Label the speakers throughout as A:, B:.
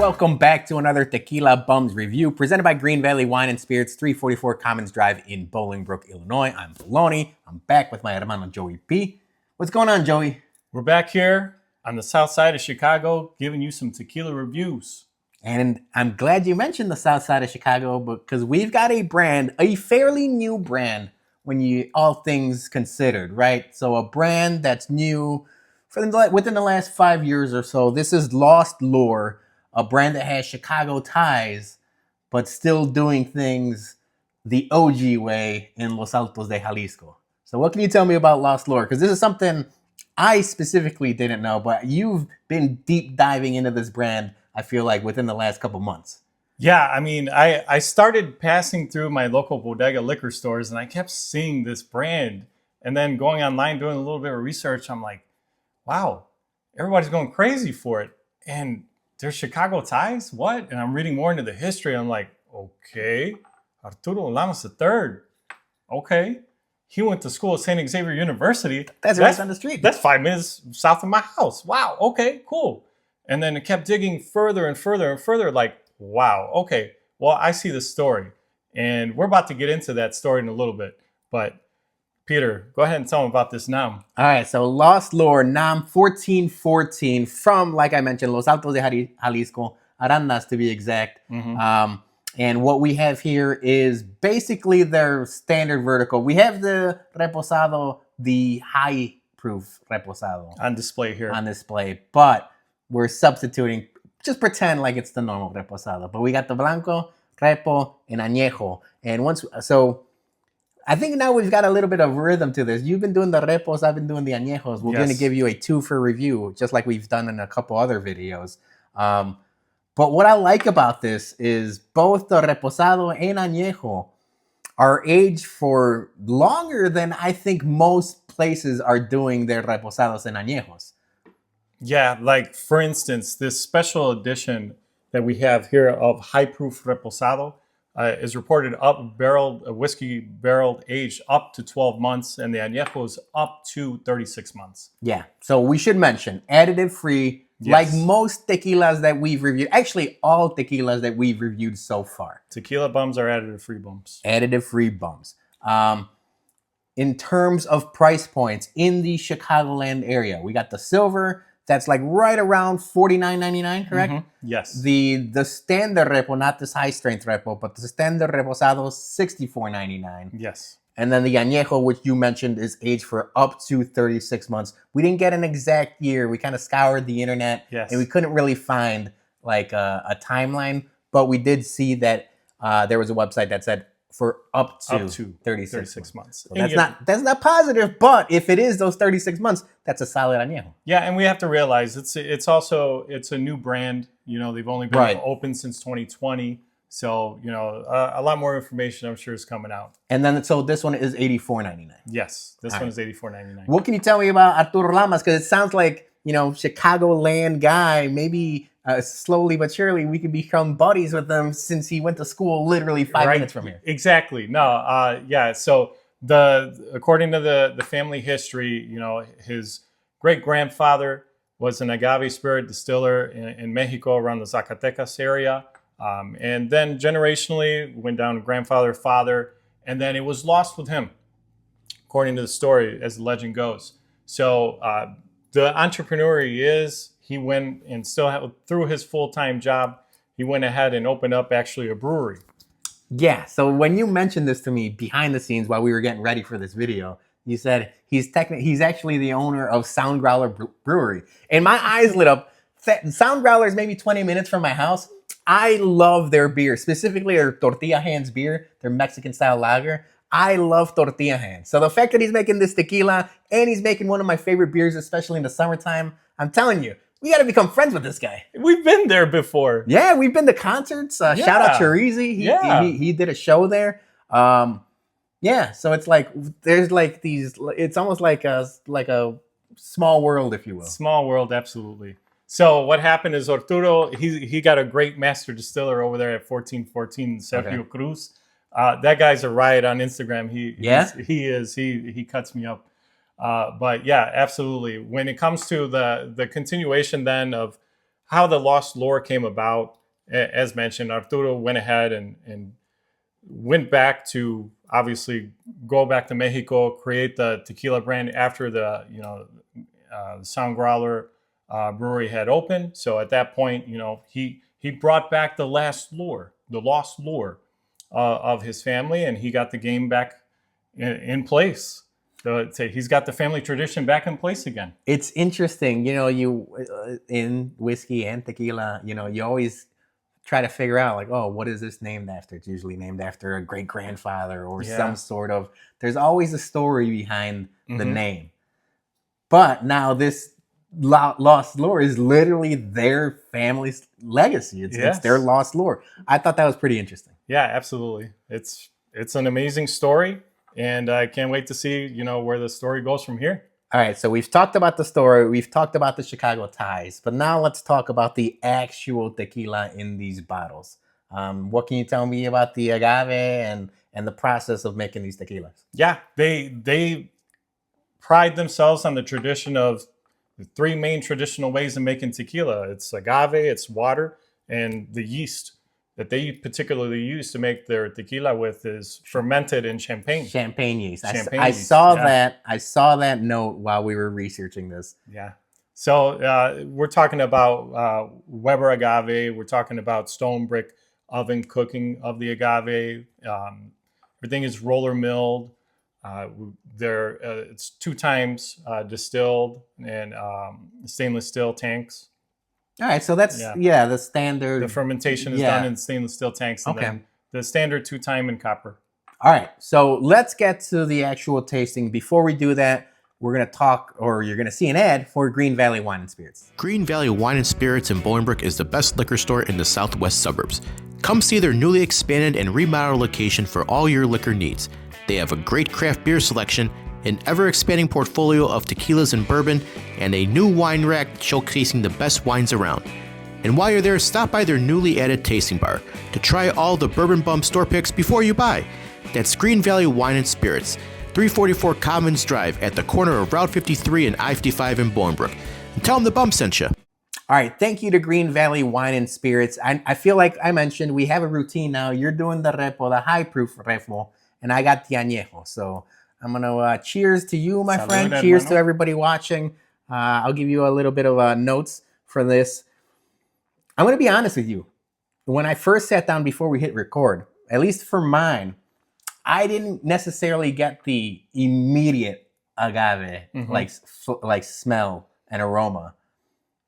A: Welcome back to another Tequila Bums review presented by Green Valley Wine and Spirits, 344 Commons Drive in Bolingbrook, Illinois. I'm Bologna. I'm back with my hermano Joey P. What's going on, Joey?
B: We're back here on the south side of Chicago giving you some tequila reviews.
A: And I'm glad you mentioned the south side of Chicago because we've got a brand, a fairly new brand when you all things considered, right? So a brand that's new within the last 5 years or so. This is Lost Lore, a brand that has Chicago ties, but still doing things the OG way in Los Altos de Jalisco. So what can you tell me about Lost Lore? Because this is something I specifically didn't know, but you've been deep diving into this brand, I feel like, within the last couple months.
B: Yeah, I mean, I started passing through my local bodega liquor stores and I kept seeing this brand. And then going online, doing a little bit of research, I'm like, wow, everybody's going crazy for it. And there's Chicago ties? What? And I'm reading more into the history. I'm like, okay, Arturo Lamas III. Okay. He went to school at St. Xavier University.
A: That's right on the street.
B: That's 5 minutes south of my house. Wow. Okay, cool. And then it kept digging further and further and further. Like, wow. Okay. Well, I see the story. And we're about to get into that story in a little bit. But Peter, go ahead and tell them about this NAM.
A: All right. So Lost Lore, NAM 1414 from, like I mentioned, Los Altos de Jalisco, Arandas to be exact.
B: Mm-hmm.
A: And what we have here is basically their standard vertical. We have the Reposado, the high proof Reposado.
B: On display here.
A: On display. But we're substituting, just pretend like it's the normal Reposado. But we got the Blanco, Repo, and Añejo. And so I think now we've got a little bit of rhythm to this. You've been doing the Repos, I've been doing the Añejos. We're going to give you a 2 for review, just like we've done in a couple other videos. But what I like about this is both the Reposado and Añejo are aged for longer than I think most places are doing their Reposados and Añejos.
B: Yeah, like for instance, this special edition that we have here of high proof Reposado is reported whiskey barreled aged up to 12 months, and the Añejo is up to 36 months.
A: Yeah, so we should mention additive free. Yes. Like most tequilas that we've reviewed, actually all tequilas that we've reviewed so far.
B: Tequila Bums are additive-free bums.
A: Additive-free bums. In terms of price points in the Chicagoland area, we got the silver. That's like right around $49.99, correct?
B: Mm-hmm. Yes.
A: The standard repo, not this high strength repo, but the standard reposado, $64.99.
B: Yes.
A: And then the Añejo, which you mentioned, is aged for up to 36 months. We didn't get an exact year. We kind of scoured the internet, and we couldn't really find like a timeline. But we did see that there was a website that said for up to 36 months. So that's not positive, but if it is those 36 months, that's a solid Añejo.
B: Yeah, and we have to realize it's a new brand. You know, they've only been open since 2020. So, you know, a lot more information I'm sure is coming out.
A: And then, so this one is $84.99.
B: Yes, this one is $84.99.
A: What can you tell me about Arturo Lamas? Because it sounds like, you know, Chicagoland guy, maybe slowly but surely we could become buddies with him since he went to school literally 5 minutes from here.
B: Exactly. No, yeah. So according to the family history, you know, his great-grandfather was an agave spirit distiller in Mexico around the Zacatecas area. And then generationally went down to grandfather, father, and then it was lost with him, according to the story, as the legend goes. So the entrepreneur he went and through his full-time job, he went ahead and opened up actually a brewery.
A: Yeah. So when you mentioned this to me behind the scenes while we were getting ready for this video, you said he's actually the owner of Sound Growler Brewery. And my eyes lit up. Sound Growler is maybe 20 minutes from my house. I love their beer, specifically their Tortilla Hands beer, their Mexican-style lager. I love Tortilla Hands. So the fact that he's making this tequila and he's making one of my favorite beers, especially in the summertime, I'm telling you, we got to become friends with this guy.
B: We've been there before.
A: Yeah, we've been to concerts. Shout out Chirizi. He did a show there. Yeah, so it's like there's like these. It's almost like a small world, if you will.
B: Small world, absolutely. So what happened is Arturo, he got a great master distiller over there at 1414 Sergio Cruz. That guy's a riot on Instagram. He cuts me up. But yeah, absolutely. When it comes to the continuation then of how the lost lore came about. As mentioned, Arturo went ahead and went back to obviously go back to Mexico, create the tequila brand after the the Sound Growler brewery had opened. So at that point, he brought back the lost lore of his family, and he got the game back in place. So he's got the family tradition back in place again.
A: It's interesting, in whiskey and tequila, you always try to figure out like, oh, what is this named after? It's usually named after a great grandfather or some sort of. There's always a story behind the name. But now this lost lore is literally their family's legacy. It's their lost lore. I thought that was pretty interesting.
B: Yeah, absolutely. It's an amazing story, and I can't wait to see where the story goes from here.
A: All right, so we've talked about the story, we've talked about the Chicago ties, but now let's talk about the actual tequila in these bottles. What can you tell me about the agave and the process of making these tequilas?
B: Yeah, they pride themselves on the tradition of the three main traditional ways of making tequila. It's agave, it's water, and the yeast that they particularly use to make their tequila with is fermented in champagne.
A: Champagne yeast.
B: I
A: saw that. I saw that note while we were researching this.
B: Yeah. So we're talking about Weber agave. We're talking about stone brick oven cooking of the agave. Everything is roller milled. It's 2 times distilled in stainless steel tanks.
A: All right, so that's the standard.
B: The fermentation is done in stainless steel tanks, and then the standard 2-time in copper.
A: All right, so let's get to the actual tasting. Before we do that, we're going to talk, or you're going to see an ad for Greene Valley Wine and Spirits.
C: Greene Valley Wine and Spirits in Bolingbrook is the best liquor store in the southwest suburbs. Come see their newly expanded and remodeled location for all your liquor needs. They have a great craft beer selection, an ever-expanding portfolio of tequilas and bourbon, and a new wine rack showcasing the best wines around. And while you're there, stop by their newly added tasting bar to try all the Bourbon Bum store picks before you buy. That's Greene Valley Wine and Spirits, 344 Commons Drive at the corner of Route 53 and I-55 in Bolingbrook. And tell them the Bum sent you.
A: All right, thank you to Greene Valley Wine and Spirits. I feel like I mentioned we have a routine now. You're doing the repo, the high-proof repo, and I got the añejo. So I'm going to cheers to you, my friend. Cheers to everybody watching. I'll give you a little bit of notes for this. I'm going to be honest with you. When I first sat down before we hit record, at least for mine, I didn't necessarily get the immediate agave, like smell and aroma,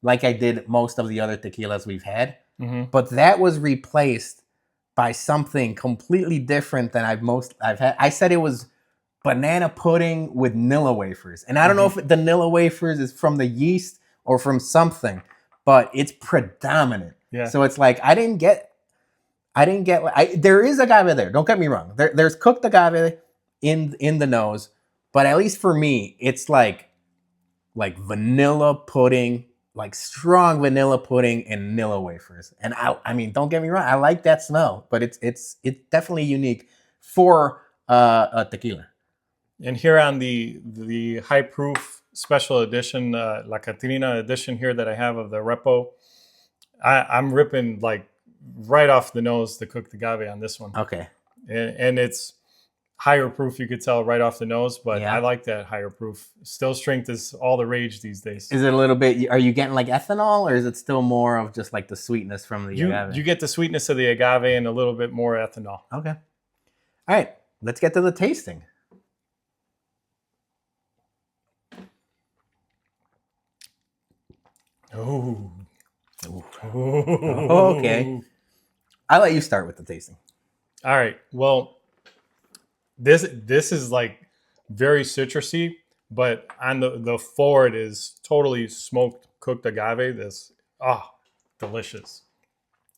A: like I did most of the other tequilas we've had. But that was replaced by something completely different than I've had. I said it was banana pudding with Nilla wafers. And I don't know if the Nilla wafers is from the yeast or from something, but it's predominant.
B: Yeah.
A: So it's like, there is agave there. Don't get me wrong. There's cooked agave in the nose, but at least for me, it's like vanilla pudding, like strong vanilla pudding and Nilla wafers. And I mean, don't get me wrong. I like that smell, but it's definitely unique for a tequila.
B: And here on the high proof special edition, La Catrina edition here that I have of the repo, I'm ripping like right off the nose the cooked agave on this one.
A: Okay.
B: And it's higher proof, you could tell right off the nose, but I like that higher proof. Still strength is all the rage these days.
A: Is it a little bit, are you getting like ethanol, or is it still more of just like the sweetness from the agave?
B: You get the sweetness of the agave and a little bit more ethanol.
A: Okay. All right, let's get to the tasting.
B: Oh.
A: Okay. I'll let you start with the tasting.
B: All right. Well, this is like very citrusy, but on the forward is totally smoked cooked agave. This delicious.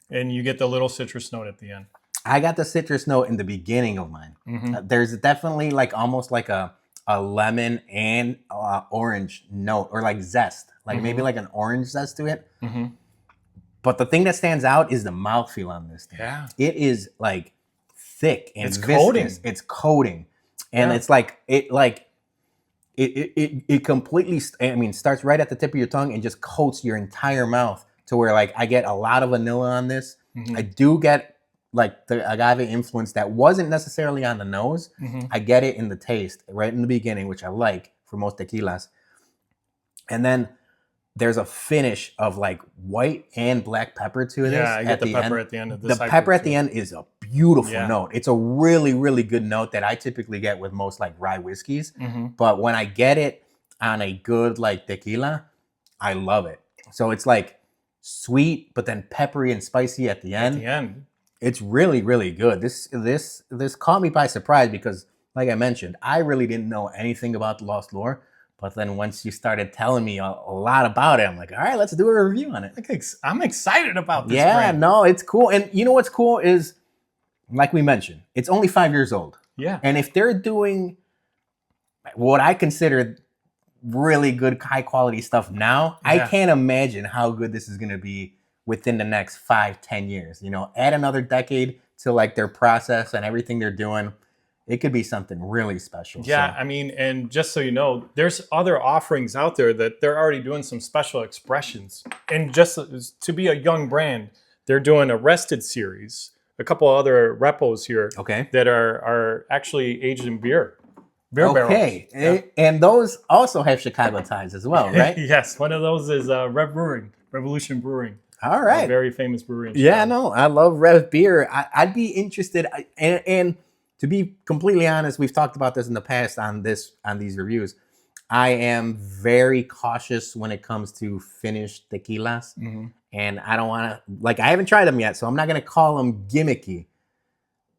B: And you get the little citrus note at the end.
A: I got the citrus note in the beginning of mine. There's definitely like almost like a lemon and orange note, or like zest, like maybe like an orange zest to it. But the thing that stands out is the mouthfeel on this thing.
B: Yeah.
A: It is like thick and
B: it's
A: viscous.
B: Coating.
A: It's coating. And it's like it completely, starts right at the tip of your tongue and just coats your entire mouth to where like I get a lot of vanilla on this.
B: Mhm.
A: I do get like the agave influence that wasn't necessarily on the nose.
B: Mhm.
A: I get it in the taste right in the beginning, which I like for most tequilas. And then there's a finish of like white and black pepper to this.
B: Yeah, I get
A: at
B: the pepper
A: end.
B: at the end of this.
A: The pepper at the end is a beautiful
B: Yeah.
A: note. It's a really, really good note that I typically get with most like rye whiskeys.
B: Mhm.
A: But when I get it on a good like tequila, I love it. So it's like sweet, but then peppery and spicy at the
B: At
A: end.
B: the end.
A: It's really, really good. This caught me by surprise because, like I mentioned, I really didn't know anything about the Lost Lore. But then once you started telling me a lot about it, I'm like, all right, let's do a review on it.
B: I'm excited about this
A: Yeah,
B: brand.
A: no, it's cool. And you know what's cool is, like we mentioned, it's only 5 years old.
B: Yeah.
A: And if they're doing what I consider really good, high quality stuff now, I
B: Yeah.
A: can't imagine how good this is going to be within the next 5-10 years. You know, add another decade to like their process and everything they're doing. It could be something really special.
B: Yeah,
A: So,
B: I mean, and just so you know, there's other offerings out there that they're already doing some special expressions. And just to be a young brand, they're doing a Rested series, a couple other repos here
A: okay.
B: that are actually aged in beer barrels.
A: Okay.
B: Yeah.
A: And those also have Chicago ties as well, right?
B: Yes, one of those is Rev Brewing, Revolution Brewing.
A: All
B: A
A: right.
B: very famous brewery in
A: Yeah,
B: Chicago.
A: no, I love Rev beer. I'd be interested, and to be completely honest, we've talked about this in the past on these reviews. I am very cautious when it comes to finished tequilas,
B: Mhm.
A: and I don't want to like I haven't tried them yet, so I'm not gonna call them gimmicky.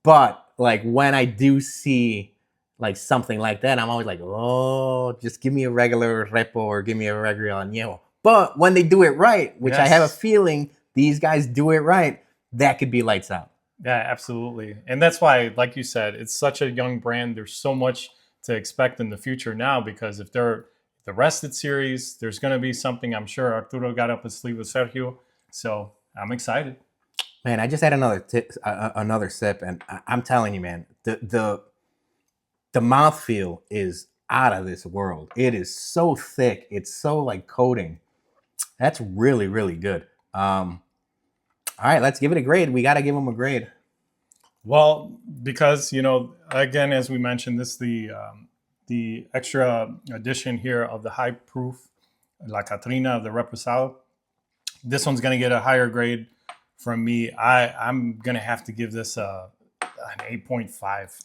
A: But like when I do see like something like that, I'm always like, oh, just give me a regular repo or give me a regular añejo. But when they do it right, which I have a
B: Yes.
A: feeling these guys do it right, that could be lights out.
B: Yeah, absolutely. And that's why, like you said, it's such a young brand. There's so much to expect in the future now because if they're the Rested series, there's going to be something I'm sure Arturo got up his sleeve with Sergio. So I'm excited.
A: Man, I just had another sip, and I'm telling you, man, the mouthfeel is out of this world. It is so thick. It's so like coating. That's really, really good. All right, let's give it a grade. We got to give them a grade.
B: Well, because, you know, again, as we mentioned, this is the extra edition here of the high proof La Catrina of the Reposado. This one's going to get a higher grade from me. I'm going to have to give this an 8.5.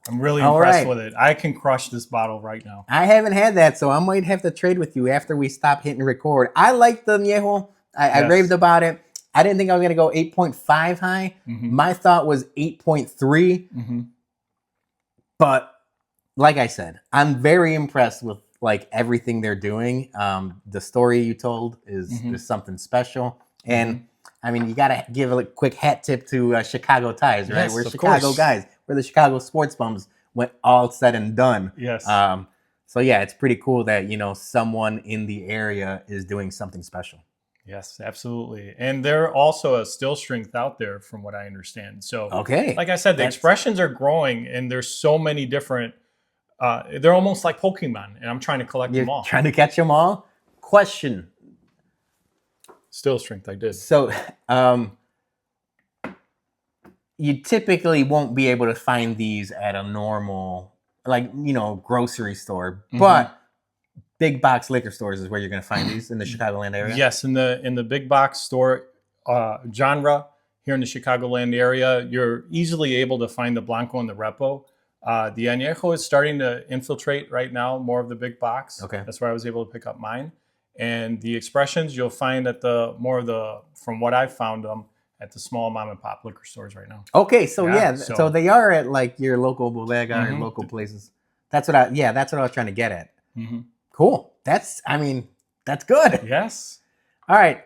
B: I'm really
A: All
B: impressed
A: right.
B: with it. I can crush this bottle right now.
A: I haven't had that, so I might have to trade with you after we stop hitting record. I like the Añejo. I
B: Yes.
A: raved about it. I didn't think I was going to go 8.5 high.
B: Mhm.
A: My thought was 8.3.
B: Mhm.
A: But like I said, I'm very impressed with like everything they're doing. The story you told is something special. And I mean, you got to give a quick hat tip to Chicago Ties, right?
B: Yes,
A: We're
B: of
A: Chicago
B: course.
A: guys. We're the Chicago sports bums when all said and done.
B: Yes.
A: So yeah, it's pretty cool that, you know, someone in the area is doing something special.
B: Yes, absolutely. And they're also a still strength out there from what I understand. So,
A: Okay.
B: like I said, the
A: That's-
B: expressions are growing and there's so many different, they're almost like Pokemon and I'm trying to collect
A: You're
B: them all.
A: trying to catch them all? Question.
B: Still strength, I did.
A: So, you typically won't be able to find these at a normal, like, you know, grocery store, but big box liquor stores is where you're going to find these in the Chicagoland area.
B: Yes, in the big box store genre here in the Chicagoland area, you're easily able to find the Blanco and the Repo. The Añejo is starting to infiltrate right now more of the big box.
A: Okay.
B: That's where I was able to pick up mine. And the expressions you'll find at from what I've found them, at the small mom and pop liquor stores right now.
A: Okay, so yeah,
B: so-
A: so they are at like your local bodega or
B: Mhm.
A: local places. That's what I was trying to get at.
B: Mm-hmm.
A: Cool. That's good.
B: Yes.
A: All right.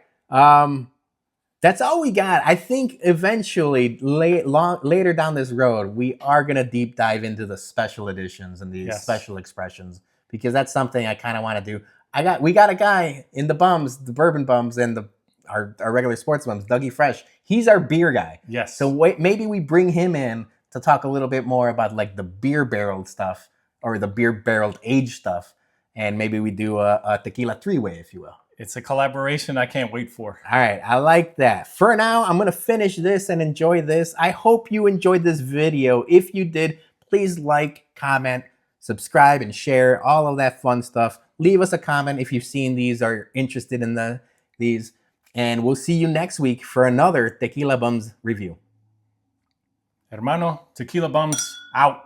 A: That's all we got. I think eventually, later down this road, we are gonna deep dive into the special editions and the
B: Yes.
A: special expressions because that's something I kind of want to do. We got a guy in the bums, the bourbon bums, and our regular sports bums, Dougie Fresh. He's our beer guy.
B: Yes.
A: So maybe we bring him in to talk a little bit more about like the beer barreled stuff or the beer barreled aged stuff, and maybe we do a tequila three-way, if you will.
B: It's a collaboration I can't wait for.
A: All right, I like that. For now, I'm gonna finish this and enjoy this. I hope you enjoyed this video. If you did, please like, comment, subscribe, and share, all of that fun stuff. Leave us a comment if you've seen these or are interested in these. And we'll see you next week for another Tequila Bums review.
B: Hermano, Tequila Bums out.